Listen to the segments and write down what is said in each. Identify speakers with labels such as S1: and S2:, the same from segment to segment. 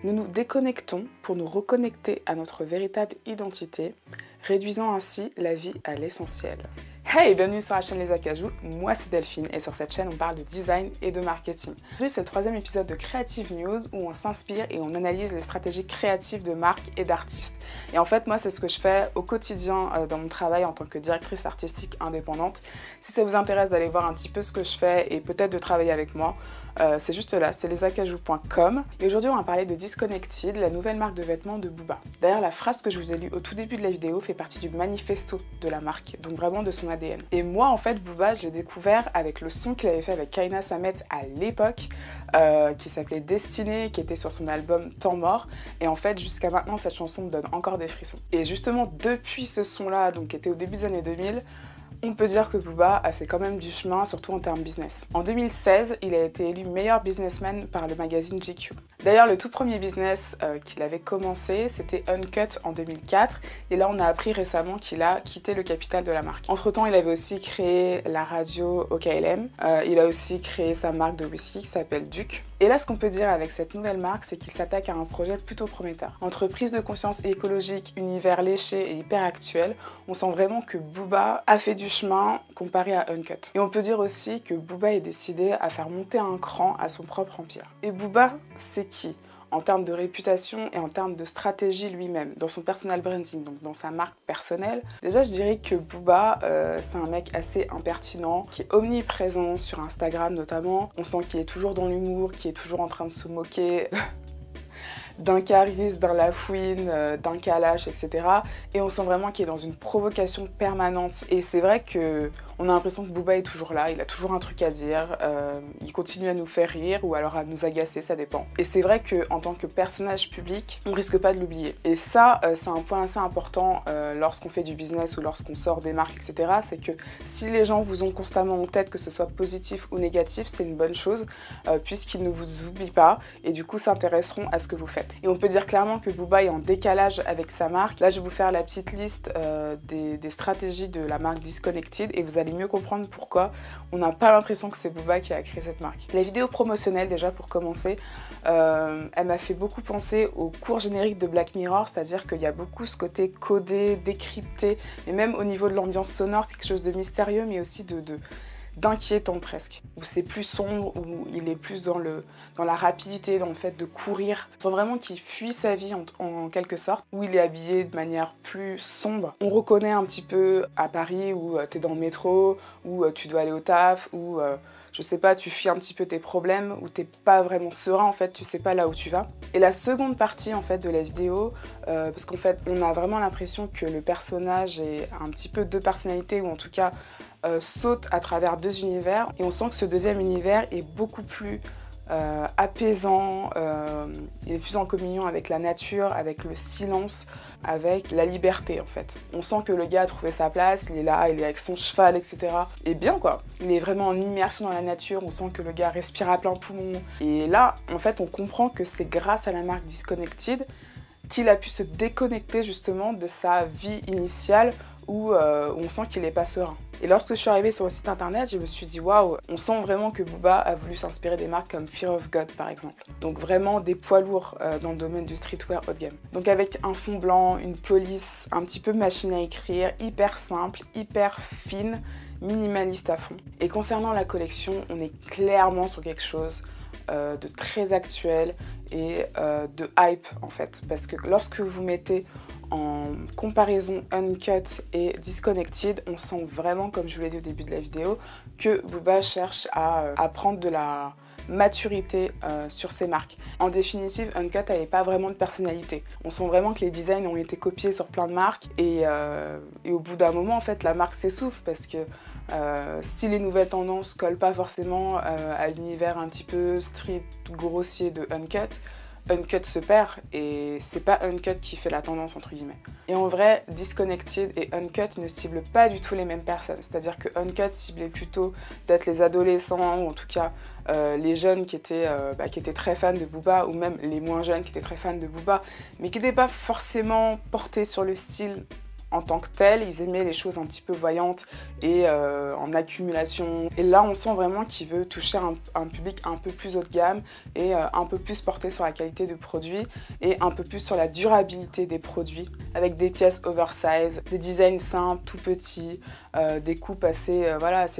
S1: Nous nous déconnectons pour nous reconnecter à notre véritable identité, réduisant ainsi la vie à l'essentiel. Hey, bienvenue sur la chaîne Les Acajou, moi c'est Delphine et sur cette chaîne on parle de design et de marketing. Aujourd'hui c'est le troisième épisode de Creative News où on s'inspire et on analyse les stratégies créatives de marques et d'artistes. Et en fait moi c'est ce que je fais au quotidien dans mon travail en tant que directrice artistique indépendante. Si ça vous intéresse d'aller voir un petit peu ce que je fais et peut-être de travailler avec moi, c'est juste là, c'est lesacajou.com. Et aujourd'hui on va parler de Disconnected, la nouvelle marque de vêtements de Booba. D'ailleurs la phrase que je vous ai lue au tout début de la vidéo fait partie du manifesto de la marque, donc vraiment de son ADN. Et moi en fait Booba je l'ai découvert avec le son qu'il avait fait avec Kaina Samet à l'époque, qui s'appelait Destinée, qui était sur son album Temps Mort. Et en fait jusqu'à maintenant cette chanson me donne encore des frissons. Et justement depuis ce son là, donc qui était au début des années 2000, on peut dire que Booba a fait quand même du chemin, surtout en termes business. En 2016, il a été élu meilleur businessman par le magazine GQ. D'ailleurs, le tout premier business qu'il avait commencé, c'était Uncut en 2004. Et là, on a appris récemment qu'il a quitté le capital de la marque. Entre-temps, il avait aussi créé la radio OKLM. Il a aussi créé sa marque de whisky qui s'appelle Duc. Et là, ce qu'on peut dire avec cette nouvelle marque, c'est qu'il s'attaque à un projet plutôt prometteur. Entre prise de conscience écologique, univers léché et hyper actuel, on sent vraiment que Booba a fait du chemin comparé à Uncut. Et on peut dire aussi que Booba est décidé à faire monter un cran à son propre empire. Et Booba, c'est qui ? En termes de réputation et en termes de stratégie lui-même, dans son personal branding, donc dans sa marque personnelle. Déjà, je dirais que Booba, c'est un mec assez impertinent, qui est omniprésent sur Instagram notamment. On sent qu'il est toujours dans l'humour, qu'il est toujours en train de se moquer d'un charisme, d'un lafouine, d'un calache, etc. Et on sent vraiment qu'il est dans une provocation permanente. Et c'est vrai qu'on a l'impression que Booba est toujours là, il a toujours un truc à dire, il continue à nous faire rire ou alors à nous agacer, ça dépend. Et c'est vrai qu'en tant que personnage public, on risque pas de l'oublier. Et ça, c'est un point assez important lorsqu'on fait du business ou lorsqu'on sort des marques, etc. C'est que si les gens vous ont constamment en tête, que ce soit positif ou négatif, c'est une bonne chose, puisqu'ils ne vous oublient pas et du coup s'intéresseront à ce que vous faites. Et on peut dire clairement que Booba est en décalage avec sa marque. Là, je vais vous faire la petite liste des stratégies de la marque Disconnected et vous allez mieux comprendre pourquoi on n'a pas l'impression que c'est Booba qui a créé cette marque. La vidéo promotionnelle, déjà pour commencer, elle m'a fait beaucoup penser au court générique de Black Mirror, c'est-à-dire qu'il y a beaucoup ce côté codé, décrypté, et même au niveau de l'ambiance sonore, c'est quelque chose de mystérieux, mais aussi d'inquiétant presque, où c'est plus sombre, où il est plus dans la rapidité, dans le fait de courir. On sent vraiment qu'il fuit sa vie en quelque sorte, où il est habillé de manière plus sombre. On reconnaît un petit peu à Paris où t'es dans le métro, où tu dois aller au taf, où je sais pas, tu fuis un petit peu tes problèmes, où t'es pas vraiment serein en fait, tu sais pas là où tu vas. Et la seconde partie en fait de la vidéo, parce qu'en fait on a vraiment l'impression que le personnage est un petit peu deux personnalités, ou en tout cas saute à travers deux univers, et on sent que ce deuxième univers est beaucoup plus apaisant, il est plus en communion avec la nature, avec le silence, avec la liberté en fait. On sent que le gars a trouvé sa place, il est là, il est avec son cheval, etc. Et bien quoi, il est vraiment en immersion dans la nature, on sent que le gars respire à plein poumon. Et là, en fait, on comprend que c'est grâce à la marque Disconnected qu'il a pu se déconnecter justement de sa vie initiale où on sent qu'il n'est pas serein. Et lorsque je suis arrivée sur le site internet, je me suis dit waouh, on sent vraiment que Booba a voulu s'inspirer des marques comme Fear of God par exemple. Donc vraiment des poids lourds dans le domaine du streetwear haut de gamme. Donc avec un fond blanc, une police, un petit peu machine à écrire, hyper simple, hyper fine, minimaliste à fond. Et concernant la collection, on est clairement sur quelque chose de très actuel et de hype en fait. Parce que lorsque vous mettez en comparaison Uncut et Disconnected, on sent vraiment, comme je vous l'ai dit au début de la vidéo, que Booba cherche à prendre de la maturité sur ses marques. En définitive, Uncut n'avait pas vraiment de personnalité. On sent vraiment que les designs ont été copiés sur plein de marques et au bout d'un moment, en fait, la marque s'essouffle parce que si les nouvelles tendances collent pas forcément à l'univers un petit peu street grossier de Uncut, Uncut se perd et c'est pas Uncut qui fait la tendance entre guillemets. Et en vrai, Disconnected et Uncut ne ciblent pas du tout les mêmes personnes. C'est-à-dire que Uncut ciblait plutôt peut-être les adolescents ou en tout cas les jeunes qui étaient très fans de Booba, ou même les moins jeunes qui étaient très fans de Booba, mais qui n'étaient pas forcément portés sur le style en tant que tel, ils aimaient les choses un petit peu voyantes et en accumulation. Et là, on sent vraiment qu'il veut toucher un public un peu plus haut de gamme et un peu plus porté sur la qualité du produit et un peu plus sur la durabilité des produits, avec des pièces oversize, des designs simples, tout petits, des coupes assez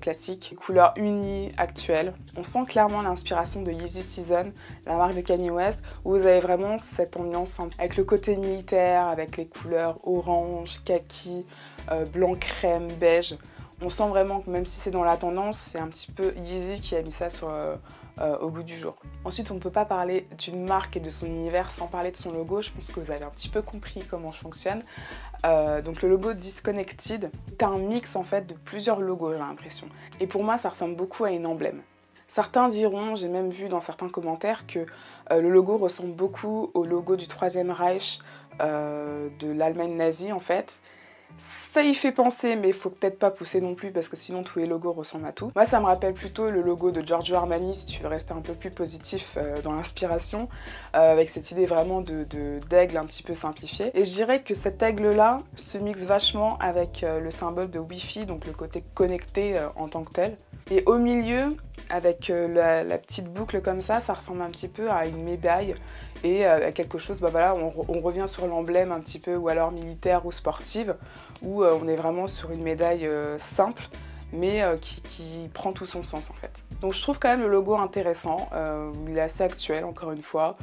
S1: classiques, des couleurs unies, actuelles. On sent clairement l'inspiration de Yeezy Season, la marque de Kanye West, où vous avez vraiment cette ambiance avec le côté militaire, avec les couleurs orange, kaki, blanc crème, beige. On sent vraiment que même si c'est dans la tendance, c'est un petit peu Yeezy qui a mis ça au goût du jour. Ensuite, on ne peut pas parler d'une marque et de son univers sans parler de son logo. Je pense que vous avez un petit peu compris comment je fonctionne. Donc le logo Disconnected est un mix en fait de plusieurs logos, j'ai l'impression. Et pour moi, ça ressemble beaucoup à une emblème. Certains diront, j'ai même vu dans certains commentaires, que le logo ressemble beaucoup au logo du Troisième Reich de l'Allemagne nazie en fait. Ça y fait penser, mais il faut peut-être pas pousser non plus parce que sinon tous les logos ressemblent à tout. Moi, ça me rappelle plutôt le logo de Giorgio Armani, si tu veux rester un peu plus positif dans l'inspiration, avec cette idée vraiment d'aigle un petit peu simplifié. Et je dirais que cet aigle-là se mixe vachement avec le symbole de Wi-Fi, donc le côté connecté en tant que tel. Et au milieu, avec la petite boucle comme ça ressemble un petit peu à une médaille et à quelque chose, on revient sur l'emblème un petit peu, ou alors militaire ou sportive, où on est vraiment sur une médaille simple, mais qui prend tout son sens en fait. Donc je trouve quand même le logo intéressant, il est assez actuel encore une fois,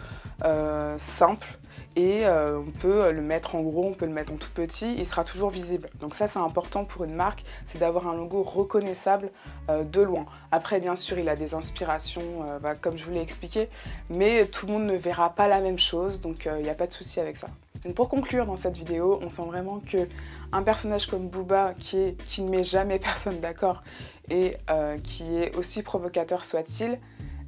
S1: simple. Et on peut le mettre en gros, on peut le mettre en tout petit, il sera toujours visible. Donc ça c'est important pour une marque, c'est d'avoir un logo reconnaissable de loin. Après bien sûr il a des inspirations, comme je vous l'ai expliqué, mais tout le monde ne verra pas la même chose, donc il n'y a pas de souci avec ça. Donc pour conclure dans cette vidéo, on sent vraiment qu'un personnage comme Booba, qui ne met jamais personne d'accord et qui est aussi provocateur soit-il,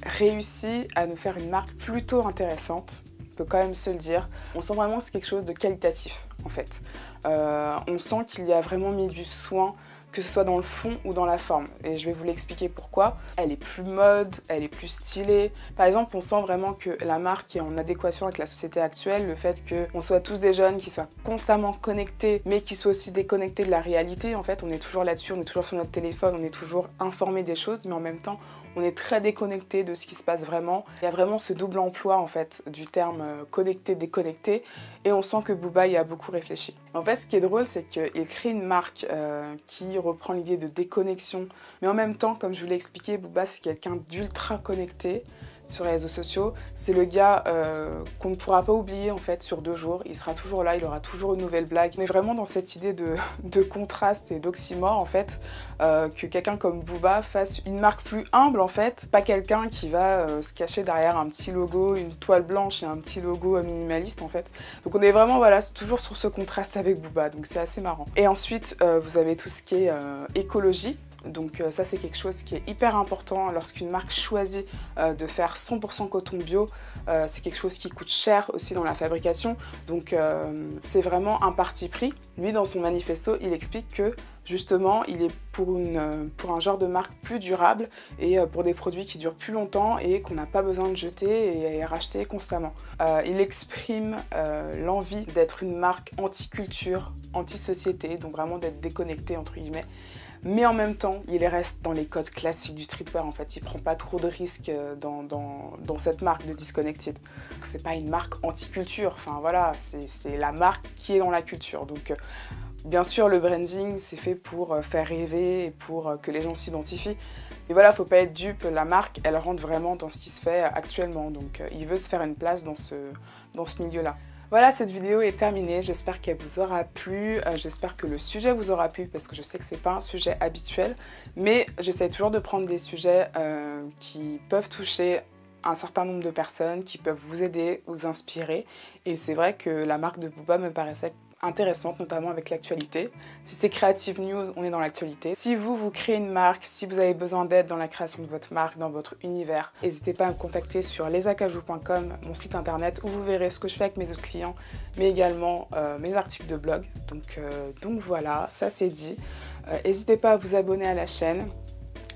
S1: réussit à nous faire une marque plutôt intéressante. On peut quand même se le dire. On sent vraiment que c'est quelque chose de qualitatif en fait. On sent qu'il y a vraiment mis du soin, que ce soit dans le fond ou dans la forme. Et je vais vous l'expliquer pourquoi. Elle est plus mode, elle est plus stylée. Par exemple, on sent vraiment que la marque est en adéquation avec la société actuelle. Le fait qu'on soit tous des jeunes qui soient constamment connectés, mais qui soient aussi déconnectés de la réalité. En fait, on est toujours là-dessus, on est toujours sur notre téléphone, on est toujours informé des choses, mais en même temps, on est très déconnecté de ce qui se passe vraiment. Il y a vraiment ce double emploi en fait du terme connecté-déconnecté, et on sent que Booba y a beaucoup réfléchi. En fait, ce qui est drôle, c'est qu'il crée une marque qui reprend l'idée de déconnexion, mais en même temps, comme je vous l'ai expliqué, Booba c'est quelqu'un d'ultra connecté sur les réseaux sociaux. C'est le gars qu'on ne pourra pas oublier en fait sur 2 jours. Il sera toujours là, il aura toujours une nouvelle blague. On est vraiment dans cette idée de contraste et d'oxymore en fait, que quelqu'un comme Booba fasse une marque plus humble en fait, pas quelqu'un qui va se cacher derrière un petit logo, une toile blanche et un petit logo minimaliste en fait. Donc on est vraiment toujours sur ce contraste avec Booba, donc c'est assez marrant. Et ensuite vous avez tout ce qui est écologie. Donc ça c'est quelque chose qui est hyper important lorsqu'une marque choisit de faire 100% coton bio. C'est quelque chose qui coûte cher aussi dans la fabrication, donc c'est vraiment un parti pris. Lui dans son manifesto il explique que justement il est pour un genre de marque plus durable et pour des produits qui durent plus longtemps et qu'on n'a pas besoin de jeter et racheter constamment. Il exprime l'envie d'être une marque anti-culture, anti-société, donc vraiment d'être déconnecté entre guillemets. Mais en même temps, il reste dans les codes classiques du streetwear en fait. Il prend pas trop de risques dans cette marque de Disconnected. C'est pas une marque anti-culture, enfin voilà, c'est la marque qui est dans la culture. Donc bien sûr, le branding, c'est fait pour faire rêver et pour que les gens s'identifient. Mais voilà, faut pas être dupe, la marque, elle rentre vraiment dans ce qui se fait actuellement. Donc il veut se faire une place dans ce milieu-là. Voilà, cette vidéo est terminée, j'espère qu'elle vous aura plu, j'espère que le sujet vous aura plu parce que je sais que c'est pas un sujet habituel, mais j'essaie toujours de prendre des sujets qui peuvent toucher un certain nombre de personnes, qui peuvent vous aider, vous inspirer, et c'est vrai que la marque de Booba me paraissait intéressante, notamment avec l'actualité. Si c'est Creative News, on est dans l'actualité. Si vous créez une marque, si vous avez besoin d'aide dans la création de votre marque, dans votre univers, n'hésitez pas à me contacter sur lesacajou.com, mon site internet, où vous verrez ce que je fais avec mes autres clients, mais également mes articles de blog. Donc voilà, ça c'est dit. N'hésitez pas à vous abonner à la chaîne,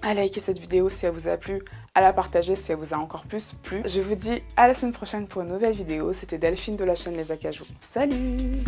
S1: à liker cette vidéo si elle vous a plu, à la partager si elle vous a encore plus plu. Je vous dis à la semaine prochaine pour une nouvelle vidéo. C'était Delphine de la chaîne Les Acajou. Salut!